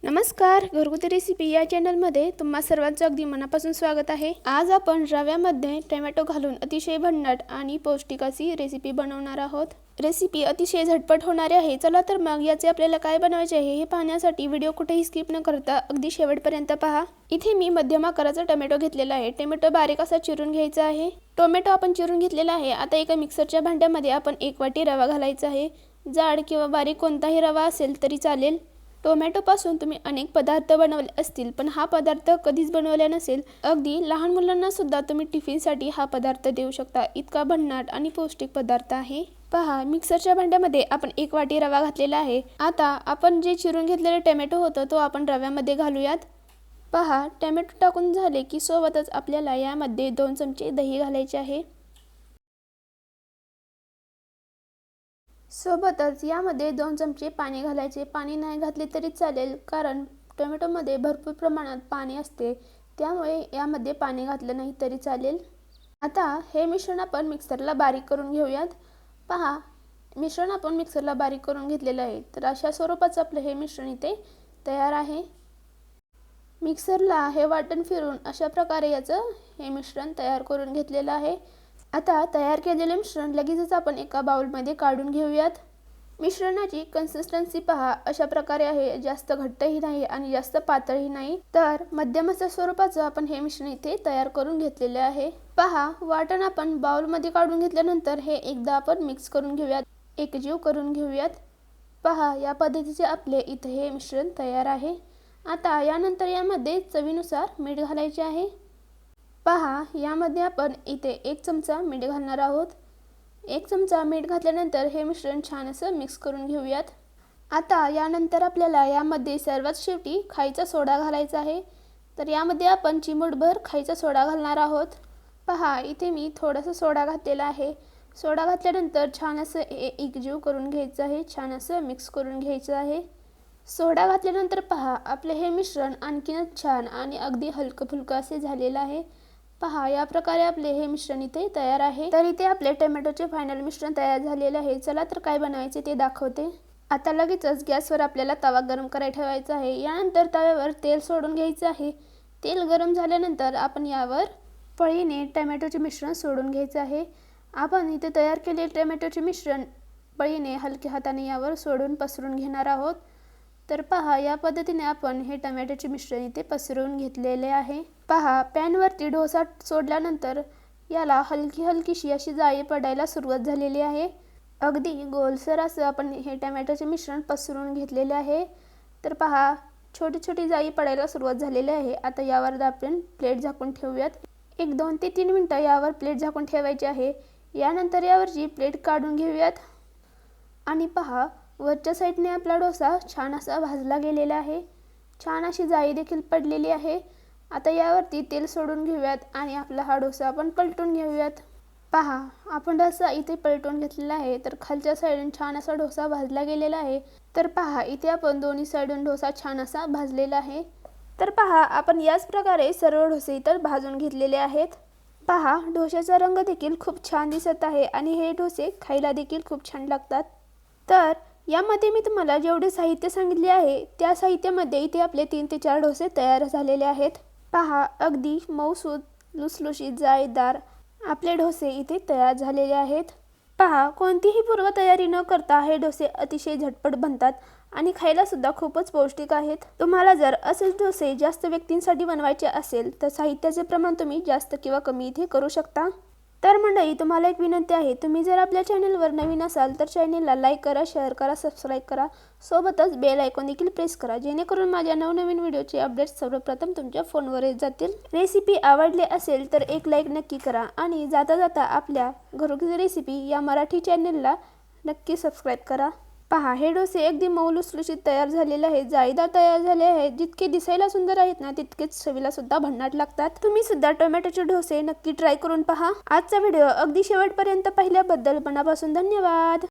नमस्कार, घरगुती रेसिपी या चॅनलमध्ये तुम्हा सर्वांचं अगदी मनापासून स्वागत आहे। आज आपण रव्यामध्ये टोमॅटो घालून अतिशय भन्नाट आणि पौष्टिक अशी रेसिपी बनवणार आहोत। रेसिपी अतिशय झटपट होणार आहे। चला तर मग याचे आपल्याला काय बनवायचे आहे हे पाहण्यासाठी व्हिडिओ कुठेही स्किप न करता अगदी शेवटपर्यंत पहा। इथे मी मध्यम आकाराचा टोमॅटो घेतलेला आहे। टोमॅटो बारीक असा चिरून घ्यायचा आहे। टोमॅटो आपण चिरून घेतलेला आहे। आता एका मिक्सरच्या भांड्यामध्ये आपण 1 वाटी रवा घालायचा आहे। जाड किंवा बारीक कोणताही रवा असेल तरी चालेल। टोमॅटो पासून तुम्ही अनेक पदार्थ बनवले असतील, पण हा पदार्थ कधीच बनवला नसेल। अगदी लहान मुलांना सुद्धा तुम्ही टिफिनसाठी हा पदार्थ देऊ शकता। इतका भन्नाट आणि पौष्टिक पदार्थ आहे। पहा, मिक्सरच्या भांड्यामध्ये आपण 1 वाटी रवा घातलेला आहे। आता आपण जे चिरून घेतलेले टोमॅटो होतं तो आपण रव्यामध्ये घालूयात। पहा, टोमॅटो टाकून झाले की सोबतच आपल्याला यामध्ये 2 चमचे दही घालायचे आहे। सोबतच यामध्ये 2 चमचे पाणी घालायचे। पाणी नाही घातले तरी चालेल, कारण टोमॅटोमध्ये भरपूर प्रमाणात पाणी असते, त्यामुळे यामध्ये पाणी घातलं नाही तरी चालेल। आता हे मिश्रण आपण मिक्सरला बारीक करून घेऊयात। पहा, मिश्रण आपण मिक्सरला बारीक करून घेतलेलं आहे। तर अशा स्वरूपाचं आपलं हे मिश्रण इथे तयार आहे। मिक्सरला हे वाटण फिरून अशा प्रकारे याचं हे मिश्रण तयार करून घेतलेलं आहे। आता तयार केलेले मिश्रण लगेचच आपण एका बाउलमध्ये काढून घेऊयात। मिश्रणाची कन्सिस्टन्सी पहा, अशा प्रकारे आहे। जास्त घट्टही नाही आणि जास्त पातळही नाही, तर मध्यम अशा स्वरूपाचं आपण हे मिश्रण इथे तयार करून घेतलेले आहे। पहा, वाटण आपण बाउलमध्ये काढून घेतल्यानंतर हे एकदा आपण मिक्स करून घेऊयात, एकजीव करून घेऊयात। पहा, या पद्धतीचे आपले इथे हे मिश्रण तयार आहे। आता यानंतर यामध्ये चवीनुसार मीठ घालायचे आहे। पहा, यामध्ये आपण इथे 1 चमचा मीठ घालणार आहोत। 1 चमचा मीठ घातल्यानंतर हे मिश्रण छान असं मिक्स करून घेऊयात। आता यानंतर आपल्याला यामध्ये सर्वात शेवटी खायचा सोडा घालायचा आहे। तर यामध्ये आपण चिमूटभर खायचा सोडा घालणार आहोत। पहा, इथे मी थोडासा सोडा घातलेला आहे। सोडा घातल्यानंतर छान असं एकजीव करून घ्यायचं आहे, छान असं मिक्स करून घ्यायचं आहे। सोडा घातल्यानंतर पहा, आपले हे मिश्रण आणखीनच छान आणि अगदी हलकं फुलकं असे झालेलं आहे। पहा, या प्रकारे आपले हे मिश्रण इथे तयार आहे। तर इथे आपले टोमॅटोचे फायनल मिश्रण तयार झालेले आहे। चला तर काय बनायचे ते दाखवते। आता लगेचच गॅसवर आपल्याला तवा गरम करायला ठेवायचा आहे। यानंतर तव्यावर तेल सोडून घ्यायचं आहे। तेल गरम झाल्यानंतर आपण यावर पळीने टोमॅटोचे मिश्रण सोडून घ्यायचं आहे। आपण इथे तयार केलेले टोमॅटोचे मिश्रण पळीने हलक्या हाताने यावर सोडून पसरून घेणार आहोत। तर पहा, या पद्धतीने आपण हे टोमॅटोचे मिश्रण इथे पसरवून घेतलेले आहे। पहा, पॅनवरती डोसा सोडल्यानंतर याला हलकीशी अशी जाळी पडायला सुरुवात झालेली आहे। अगदी गोलसर असं आपण हे टोमॅटोचे मिश्रण पसरवून घेतलेले आहे। तर पहा, छोटी जाळी पडायला सुरुवात झालेली आहे। आता यावर आपण प्लेट झाकून ठेवूयात। 2 ते 3 मिनिटं यावर प्लेट झाकून ठेवायची आहे। यानंतर यावरची प्लेट काढून घेऊयात आणि पहा, वरच्या साईडने आपला डोसा छान असा भाजला गेलेला आहे। छान अशी जाळी देखील पडलेली आहे। आता यावरती तेल सोडून घेऊयात आणि आपला हा डोसा आपण पलटून घेऊयात। पहा, आपण डोसा इथे पलटून घेतलेला आहे। तर खालच्या साईडून छान असा डोसा भाजला गेलेला आहे। तर पहा, इथे आपण दोन्ही साईडून डोसा छान असा भाजलेला आहे। तर पहा, आपण याच प्रकारे सर्व डोसे इतर भाजून घेतलेले आहेत। पहा, डोशाचा रंग देखील खूप छान दिसत आहे आणि हे डोसे खायला देखील खूप छान लागतात। तर यामध्ये मी तुम्हाला जेवढे साहित्य सांगितले आहे त्या साहित्यामध्ये इथे आपले 3 ते 4 डोसे तयार झालेले आहेत। पहा, अगदी मऊसूद लुसलुशीत जाळीदार आपले डोसे इथे तयार झालेले आहेत। पहा, कोणतीही पूर्वतयारी न करता हे डोसे अतिशय झटपट बनतात आणि खायला सुद्धा खूपच पौष्टिक आहेत। तुम्हाला जर असेच डोसे जास्त व्यक्तींसाठी बनवायचे असेल तर साहित्याचे प्रमाण तुम्ही जास्त किंवा कमी इथे करू शकता। तर मंडळी, तुम्हाला एक विनंती आहे, तुम्ही जर आपल्या चॅनलवर नवीन असाल तर चॅनलला लाईक करा, शेअर करा, सबस्क्राईब करा, सोबतच बेल आयकॉन देखील प्रेस करा, जेणेकरून माझ्या नवनवीन व्हिडिओचे अपडेट्स सर्वप्रथम तुमच्या फोनवर येत जातील। रेसिपी आवडली असेल तर एक लाईक नक्की करा आणि जाता जाता आपल्या घरगुती रेसिपी या मराठी चॅनलला नक्की सबस्क्राईब करा। पहा, हे डोसे अगदी मऊ लुसलुशीत तयार झालेले आहेत, जाळीदार तयार झाले आहेत। जितके दिसायला सुंदर आहेत ना, तितकेच चवीला सुद्धा भन्नाट लागतात। तुम्ही सुद्धा टोमॅटोचे डोसे नक्की ट्राय करून पहा। आजचा व्हिडिओ अगदी शेवटपर्यंत पाहिल्याबद्दल मनापासून धन्यवाद।